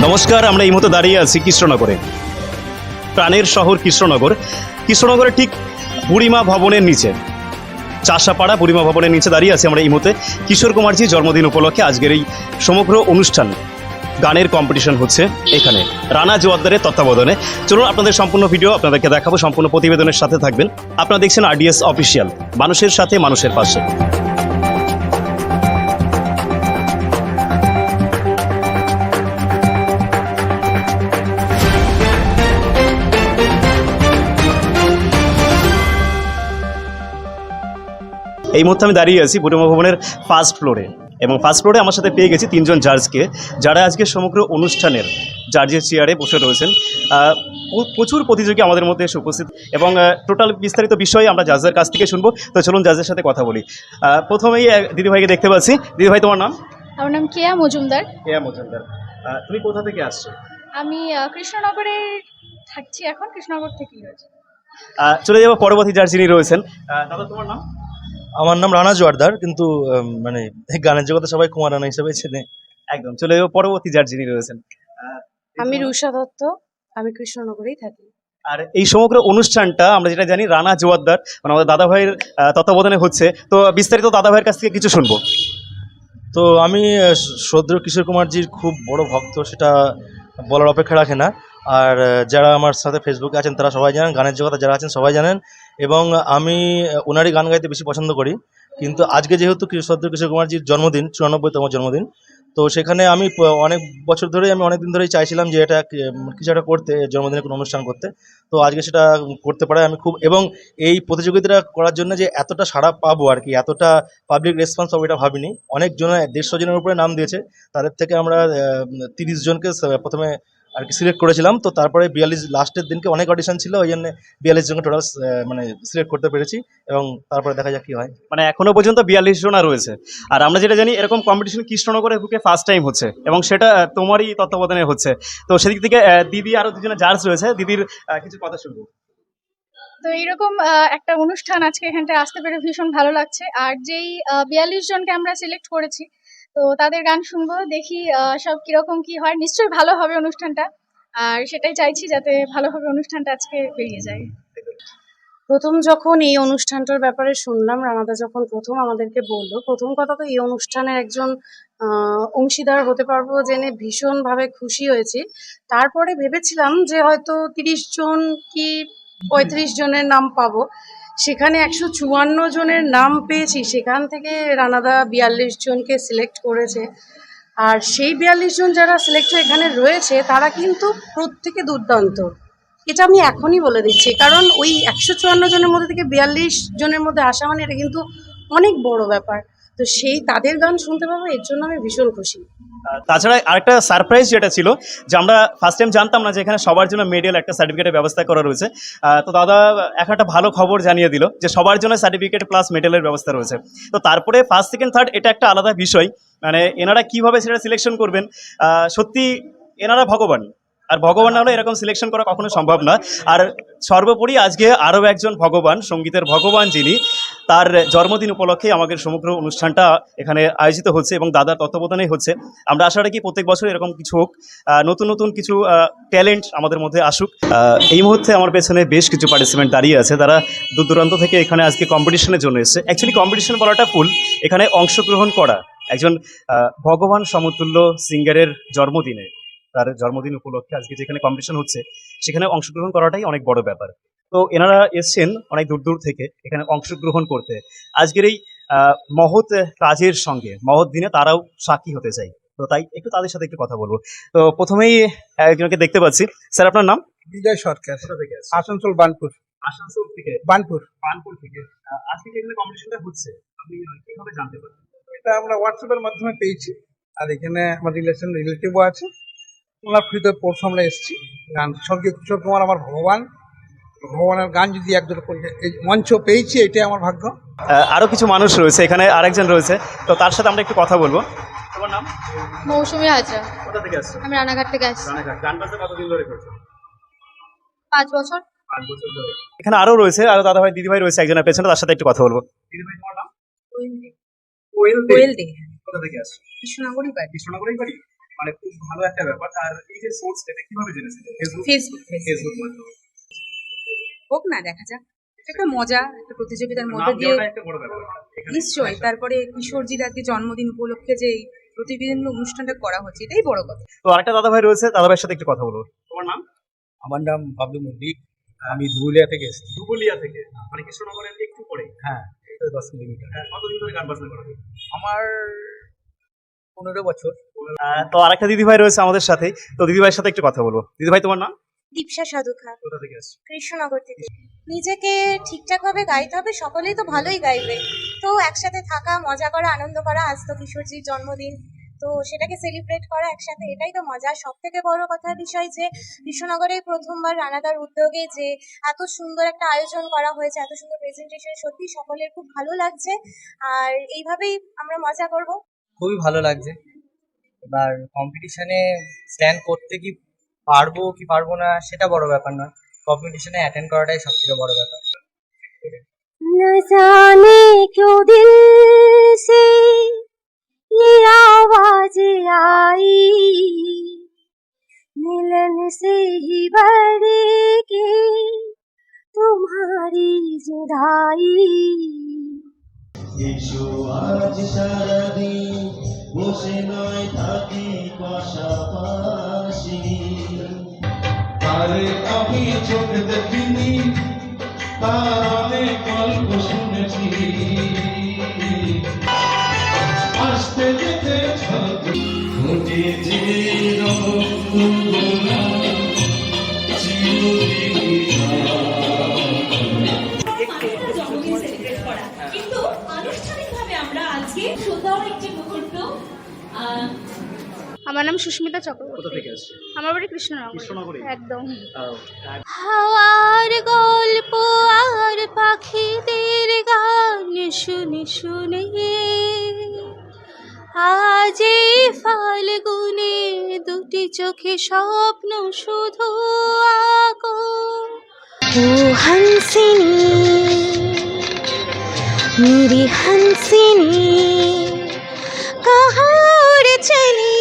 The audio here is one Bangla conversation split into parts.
নমস্কার, আমরা এই মুহূর্তে দাঁড়িয়ে আছি কৃষ্ণনগরে, প্রাণের শহর কৃষ্ণনগর। কৃষ্ণনগরের ঠিক বুড়িমা ভবনের নিচে, চাষাপাড়া বুড়িমা ভবনের নিচে দাঁড়িয়ে আছি আমরা এই মুহূর্তে। কিশোর কুমারজির জন্মদিন উপলক্ষে আজকের এই সমগ্র অনুষ্ঠান, গানের কম্পিটিশন হচ্ছে এখানে রানা জোয়ারদারের তত্ত্বাবধানে। চলুন আপনাদের সম্পূর্ণ ভিডিও আপনাদেরকে দেখাবো, সম্পূর্ণ প্রতিবেদনের সাথে থাকবেন। আপনারা দেখছেন RDS অফিসিয়াল, মানুষের সাথে মানুষের পাশে। এই মুহূর্তে আমি দাঁড়িয়ে আছি বুড়িমা ভবনের ফার্স্ট ফ্লোরে, এবং ফার্স্ট ফ্লোরে আমার সাথে পেয়ে গেছি তিনজন জাজকে, যারা আজকে সমগ্র অনুষ্ঠানের জাজের চেয়ারে বসে রয়েছেন। প্রচুর প্রতিযোগী আমাদের মধ্যে এসে উপস্থিত, এবং টোটাল বিস্তারিত বিষয়ে আমরা জাজের কাছ থেকে শুনবো। তো চলুন জাজের সাথে কথা বলি। প্রথমেই দিদিভাইকে দেখতে পাচ্ছি। দিদিভাই, তোমার নাম? আমার নাম কেয়া মজুমদার। কেয়া মজুমদার, তুমি কোথা থেকে আসছো? আমি কৃষ্ণনগরে থাকছি এখন, কৃষ্ণনগর থেকেই রয়েছে। চলে যাবো পরবর্তী জাজ যিনি রয়েছেন। দাদা, তোমার নাম? আমার নাম রানা জোয়ারদার, কিন্তু মানে গানের জগতে সবাই কুমার রানা হিসেবে চেনে। একদম, চলে যাবো পরবর্তী জাজ যিনি রয়েছেন। আমি রুষা দত্ত, আমি কৃষ্ণনগরেই থাকি। আর এই সমগ্র অনুষ্ঠানটা আমরা যেটা জানি রানা জোয়ারদার মানে আমাদের দাদা ভাইয়ের তত্ত্বাবধানে হচ্ছে। তো বিস্তারিত দাদা ভাইয়ের কাছ থেকে কিছু শুনবো। তো আমি শ্রদ্ধেয় কিশোর কুমারজির খুব বড় ভক্ত, সেটা বলার অপেক্ষা রাখে না। আর যারা আমার সাথে ফেসবুকে আছেন তারা সবাই জানেন, গানের জগতে যারা আছেন সবাই জানেন, এবং আমি ওনারই গান গাইতে বেশি পছন্দ করি। কিন্তু আজকে যেহেতু শ্রদ্ধেয় কিশোর কুমারজির জন্মদিন, 94তম জন্মদিন, তো সেখানে আমি অনেক বছর ধরেই, আমি অনেক দিন ধরেই চাইছিলাম যে এটা কিছু একটা করতে, জন্মদিনে কোনো অনুষ্ঠান করতে। তো আজকে সেটা করতে পারে আমি খুব, এবং এই প্রতিযোগিতাটা করার জন্য যে এতটা সাড়া পাবো আর কি, এতটা পাবলিক রেসপন্স পাবো এটা ভাবিনি। অনেকজন, 150 জনের উপরে নাম দিয়েছে, তাদের থেকে আমরা 30 জনকে প্রথমে আর কি সিলেক্ট করেছিলাম। তো তারপরে 42 লাস্টের দিনকে অনেক অডিশন ছিল, ওই জন্য 42 জনকে টোটাল মানে সিলেক্ট করতে পেরেছি, এবং তারপরে দেখা যাক কি হয়। মানে এখনো পর্যন্ত 42 জন রয়েছে। আর আমরা যেটা জানি এরকম কম্পিটিশন কৃষ্ণনগরের বুকে ফার্স্ট টাইম হচ্ছে, এবং সেটা তোমারই তত্ত্বাবধানে হচ্ছে। তো সেদিক থেকে দিদি আরো দুজনে জাজ রয়েছে, দিদির কিছু কথা শুনবো। তো এইরকম একটা অনুষ্ঠান আজকে এখানটায় আসতে পেরে ভীষণ ভালো লাগছে। আর যেই 42 জনকে আমরা সিলেক্ট করেছি, তো তাদের গান শুনবো, দেখি সব কিরকম কি হয়। নিশ্চয়ই ভালো হবে অনুষ্ঠানটা, আর সেটাই চাইছি যাতে ভালোভাবে অনুষ্ঠানটা আজকে বেরিয়ে যায়। প্রথম যখন এই অনুষ্ঠানটার ব্যাপারে শুনলাম, রানাদা যখন প্রথম আমাদেরকে বললো, প্রথম কথা তো এই অনুষ্ঠানের একজন অংশীদার হতে পারবো জেনে ভীষণভাবে খুশি হয়েছি। তারপরে ভেবেছিলাম যে হয়তো 30 জন কি 35 জনের নাম পাবো, সেখানে 154 জনের নাম পেয়েছি। সেখান থেকে রানাদা 42 জনকে সিলেক্ট করেছে। আর সেই 42 জন যারা সিলেক্ট হয়ে এখানে রয়েছে তারা কিন্তু প্রত্যেকে দুর্দান্ত, এটা আমি এখনই বলে দিচ্ছি। কারণ ওই 154 জনের মধ্যে থেকে 42 জনের মধ্যে আসা মানে এটা কিন্তু অনেক বড় ব্যাপার। তো সেই তাদের গান শুনতে পাবো, এর জন্য আমি ভীষণ খুশি। তাছাড়া আরেকটা সারপ্রাইজ যেটা ছিল, যে আমরা ফার্স্ট টাইম জানতাম না যে এখানে সবার জন্য মেডেল, একটা সার্টিফিকেটের ব্যবস্থা করা রয়েছে। তো দাদা একটা ভালো খবর জানিয়ে দিল যে সবার জন্য সার্টিফিকেট প্লাস মেডেলের ব্যবস্থা রয়েছে। তো তারপরে ফার্স্ট সেকেন্ড থার্ড এটা একটা আলাদা বিষয়, মানে এনারা কিভাবে সেটা সিলেকশন করবেন, সত্যি এনারা ভগবান। আর ভগবান না হলে এরকম সিলেকশন করা কখনো সম্ভব না। আর সর্বোপরি আজকে আরও একজন ভগবান, সঙ্গীতের ভগবান যিনি, তার জন্মদিন উপলক্ষে আমাদের সমগ্র অনুষ্ঠানটা এখানে আয়োজিত হচ্ছে, এবং দাদার তত্ত্বাবধানেই হচ্ছে। আমরা আশা রাখি প্রত্যেক বছর এরকম কিছু হোক, নতুন নতুন কিছু ট্যালেন্ট আমাদের মধ্যে আসুক। এই মুহূর্তে আমার পেছনে বেশ কিছু পার্টিসিপেন্ট দাঁড়িয়ে আছে, তারা দূর দূরান্ত থেকে এখানে আজকে কম্পিটিশনের জন্য এসেছে। অ্যাকচুয়ালি কম্পিটিশন বলাটা ভুল, এখানে অংশগ্রহণ করা একজন ভগবান সমতুল্য সিঙ্গারের জন্মদিনে, তার জন্মদিন উপলক্ষে আজকে যেখানে কম্পিটিশন হচ্ছে সেখানে অংশগ্রহণ করাটাই অনেক বড় ব্যাপার। তো এনারা এসছেন অনেক দূর দূর থেকে এখানে অংশগ্রহণ করতে। আজকের এই মহৎ কাজের সঙ্গে, মহৎ দিনে তারাও সাক্ষী হতে চাই। তো তাই একটু তাদের সাথে একটু কথা বলবো। তো প্রথমেই একজনকে দেখতে পাচ্ছি। স্যার, আপনার নাম? বিজয় সরকার, কোথা থেকে আসছেন? আসানসোল বানপুর। আসানসোল থেকে? বানপুর বানপুর থেকে। আজকে এখানে কম্পিটিশনটা হচ্ছে, আপনি কিভাবে জানতে পারেন? এটা আমরা হোয়াটসঅ্যাপের মাধ্যমে পেয়েছি, আর এখানে আমার রিলেটিভও আছে, ওনার ফ্রিতে পরশু আমরা এসেছি। গান স্বর্গীয় কিশোর কুমার আমার ভগবান, ভগবানের গান যদি একজন এই মঞ্চ পেয়েছি, এটাই আমার ভাগ্য। আরও কিছু মানুষ রয়েছে এখানে, আরেকজন রয়েছে, তো তার সাথে আমরা একটু কথা বলবো। তোমার নাম? মৌসুমী হাজরা। কোথা থেকে আসছো? আমি রানাঘাট থেকে আসছি। গান বাজনা কতদিন ধরে করছো? 5 বছর। 5 বছর ধরে। এখানে আরো রয়েছে, আরো দাদা ভাই দিদি ভাই রয়েছে একজনের পেছনে, তার সাথে একটু কথা বলবো। দিদি ভাই, তোমার নাম? কোয়েল দে। কোথা থেকে আসছো? কৃষ্ণনগরই বাড়ি। কৃষ্ণনগরেই বাড়ি। মানে খুব ভালো একটা ব্যাপার। আর এই যে সোর্সটা এটা কিভাবে জেনেছেন? ফেসবুক ফেসবুক মাধ্যমে। হোক না, দেখা যাক। এটা একটা মজা, একটা প্রতিযোগিতার নাম মধ্যে দিয়ে দেওয়াটা একটা বড় ব্যাপার। এখানে নিশ্চয়ই। তারপরে কিশোরজির আজকে জন্মদিন উপলক্ষে যে এই প্রতিদিন অনুষ্ঠানটা করা হচ্ছে, এটাই বড় কথা। তো আরেকটা দাদা ভাই রয়েছে, দাদা ভাইয়ের সাথে একটু কথা বলবো। তোমার নাম? আমার নাম বাবলু মল্লিক, আমি ধুলিয়া থেকে এসেছি। দুবুলিয়া থেকে, মানে কৃষ্ণনগরের একটু পরে। হ্যাঁ, 10 কিলোমিটার। কতদিন ধরে গান বাজনা করা? আমার 15 বছর। তো আরেকটা দিদি ভাই রয়েছে আমাদের সাথে, তো দিদি ভাইয়ের সাথে একটু কথা বলবো। দিদি ভাই তোমার নাম? দীপশা সাধুখা, কোথা থেকে আসছো? কৃষ্ণনগর থেকে। নিজেকে ঠিকঠাকভাবে গাইতে হবে, সকলেই তো ভালোই গাইবে, তো একসাথে থাকা, মজা করা, আনন্দ করা। আজ তো কিশোরজির জন্মদিন, তো সেটাকে সেলিব্রেট করা একসাথে, এটাই তো মজা। সব থেকে বড় কথার বিষয় যে কৃষ্ণনগরে প্রথমবার রানাদার উদ্যোগে যে এত সুন্দর একটা আয়োজন করা হয়েছে, এত সুন্দর প্রেজেন্টেশন, সত্যি সকলের খুব ভালো লাগছে। আর এইভাবেই আমরা মজা করব। খুবই ভালো লাগছে। এবার কম্পিটিশনে স্ট্যান্ড করতে কি পারবো কি পারবো না সেটা বড় ব্যাপার না, কম্পিটিশনে অ্যাটেন্ড করাটাই সব থেকে বড় ব্যাপার। न जाने क्यों दिल से ये आवाज आई, मिलन से ही बढ़ के तुम्हारी जुदाई। এসো আজ সারাদিন বসে নয় থাকি পাশাপাশি, আরে আমি চোখ দেখিনি তার অনেক গল্প শুনেছি, আসতে যেতে ফুটে যে জন্মদিন সেলিব্রেট করা, কিন্তু আনুষ্ঠানিকভাবে আমরা আজকে সুন্দর একটি মুহূর্ত। আমার নাম সুস্মিতা কোথা চক্রবর্তী, থেকে আসছো? আমার বাড়ি কৃষ্ণনগর। কৃষ্ণনগরে? একদম। হাওয়ার গল্প আর পাখিদের গান শুনে শুনে আজ এই ফাল্গুনে দুটি চোখে স্বপ্ন শুধু আঁকো। ও হংসিনী मेरी हंसिनी कहाँ उड़ चली,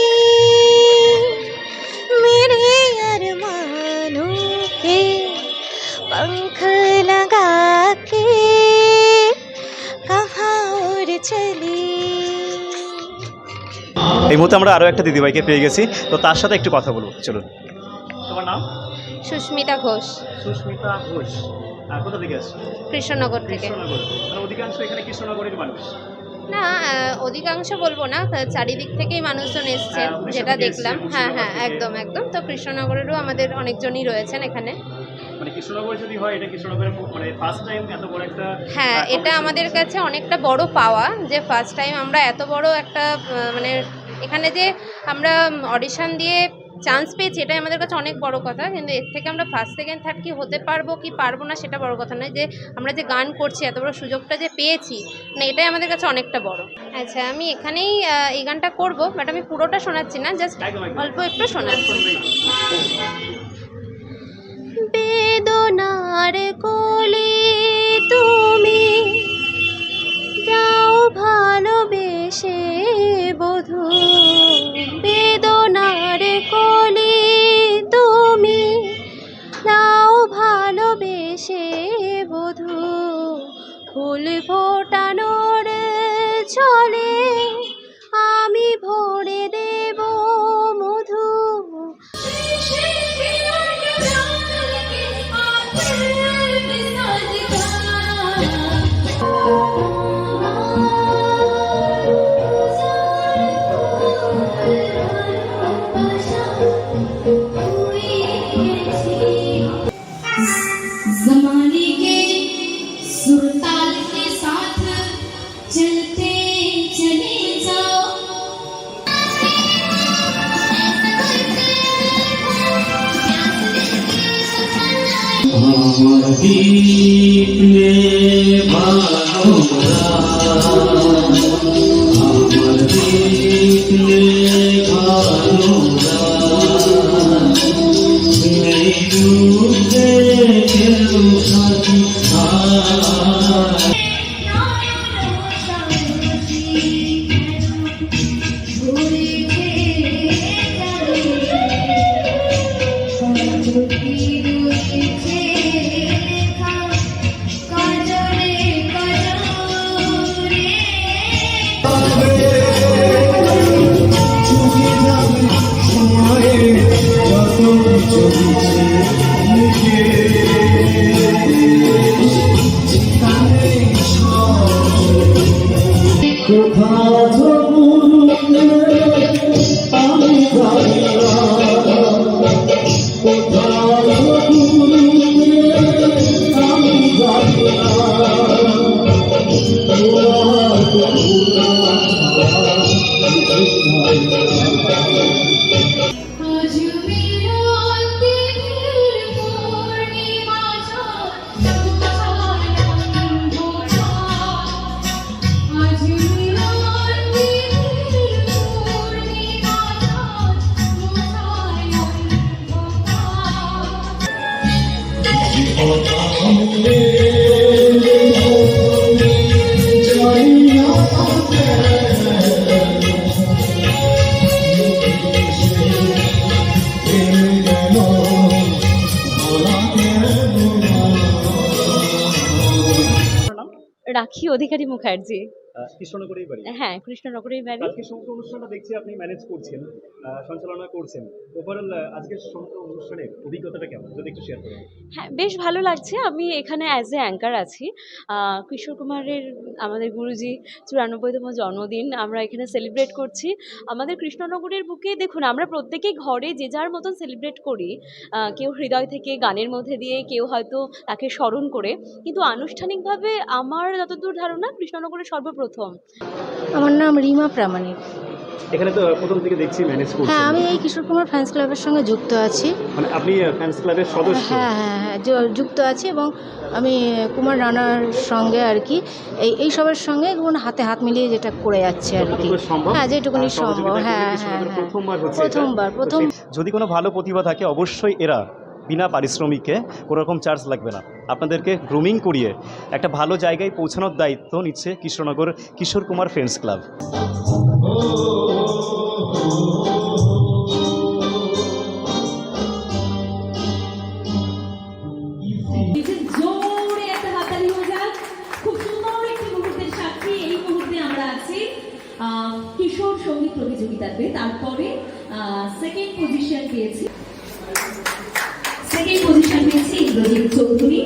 मेरे अरमानों के पंख लगा के कहाँ उड़ चली। এই মুহূর্তে আমরা আরো একটা দিদিভাইকে পেয়ে গেছি, তো তার সাথে একটু কথা বলবো, চলুন। তোমার নাম? সুস্মিতা ঘোষ, সুস্মিতা ঘোষ। কোথা থেকে আসছো? কৃষ্ণনগর থেকে। কৃষ্ণনগর। মানে অধিকাংশ এখানে কৃষ্ণনগরের মানুষ। না, অধিকাংশ বলবো না, চারিদিক থেকেই মানুষজন এসছেন, হ্যাঁ, উড়িষ্যা যেটা থেকে দেখলাম। এসছে, হ্যাঁ হ্যাঁ, মুর্শিদাবাদ থেকে। একদম একদম। তো কৃষ্ণনগরেরও আমাদের অনেকজনই রয়েছেন এখানে। মানে কৃষ্ণনগর যদি হয়, এটা কৃষ্ণনগরের মানে ফার্স্ট টাইম এত বড় একটা। হ্যাঁ, এটা আমাদের কাছে অনেকটা বড় পাওয়া যে ফার্স্ট টাইম আমরা এত বড় একটা মানে এখানে যে আমরা অডিশন দিয়ে চান্স পেয়েছি, এটাই আমাদের কাছে অনেক বড় কথা। কিন্তু এর থেকে আমরা ফার্স্ট সেকেন্ড থার্ড কি হতে পারবো কি পারবো না সেটা বড় কথা নয়, যে আমরা যে গান করছি এত বড় সুযোগটা যে পেয়েছি, মানে এটাই আমাদের কাছে অনেকটা বড়। আচ্ছা, আমি এখানেই এই গানটা করবো, বাট আমি পুরোটা শোনাচ্ছি না, জাস্ট অল্প একটু শোনাচ্ছি। বেদনার কোলে তুমি দাও ভালোবেসে বধূ, বেদনার কোলে তুমি দাও ভালোবেসে বধূ, ফুল ফোটানোর চলে আমি ভরে দেব মধু। जमाने के सुरताल के साथ चलते चले जाओ। আমার দিলে ভালোরা, আমার দিলে ভালোরা, এই রূপে কেউ সাথী ঘুরে রাখি অধিকারী মুখার্জি। কৃষ্ণনগরেই বাড়ি। হ্যাঁ, কৃষ্ণনগরেই বাড়ি। আজকে সমগ্র অনুষ্ঠানটা দেখছি আপনি ম্যানেজ করছেন, সঞ্চালনা করছেন। ওভারঅল আজকের সমগ্র অনুষ্ঠানের অভিজ্ঞতাটা কেমন যদি একটু শেয়ার করেন? হ্যাঁ, বেশ ভালো লাগছে। আমি এখানে অ্যাজ এ অ্যাঙ্কার আছি। কিশোর কুমারের আমাদের গুরুজি 94তম জন্মদিন আমরা এখানে সেলিব্রেট করছি। আমাদের কৃষ্ণনগরের বুকে দেখুন আমরা প্রত্যেকেই ঘরে যে যার মতন সেলিব্রেট করি। কেউ হৃদয় থেকে গানের মধ্যে দিয়ে, কেউ হয়তো তাকে স্মরণ করে। কিন্তু আনুষ্ঠানিকভাবে আমার যতদূর ধারণা কৃষ্ণনগরে সর্বপ্রথম। আমার নাম রিমা প্রামাণিক। এখানে তো প্রথম থেকে দেখছি ম্যানেজ করছেন। হ্যাঁ, আমি এই কিশোর কুমার ফ্যান্স ক্লাবের সঙ্গে যুক্ত আছি। মানে আপনি ফ্যান্স ক্লাবের সদস্য? হ্যাঁ হ্যাঁ হ্যাঁ, যুক্ত আছি এবং আমি কুমার রানার সঙ্গে আর কি এই সবের সঙ্গে হাতে হাত মিলিয়ে যেটা করে যাচ্ছে আর কি। হ্যাঁ, যেটুকুনি সম্ভব। হ্যাঁ হ্যাঁ প্রথম। যদি কোনো ভালো প্রতিভা থাকে অবশ্যই এরা বিনা পারিশ্রমিকে কোনো রকম চার্জ লাগবে না, আপনাদেরকে গ্রুমিং করিয়ে একটা ভালো জায়গায় পৌঁছানোর দায়িত্ব নিচ্ছে কৃষ্ণনগর কিশোর কুমার ফ্রেন্ডস ক্লাব। জোরে একটা হাততালি হয়ে যাক। খুব সুন্দর একটি মুহূর্তের সাক্ষী এই মুহূর্তে আমরা আছি কিশোর সঙ্গীত প্রতিযোগিতাতে। তারপরে সেকেন্ড পজিশন পেয়েছি ইন্দ্রজিৎ চৌধুরী।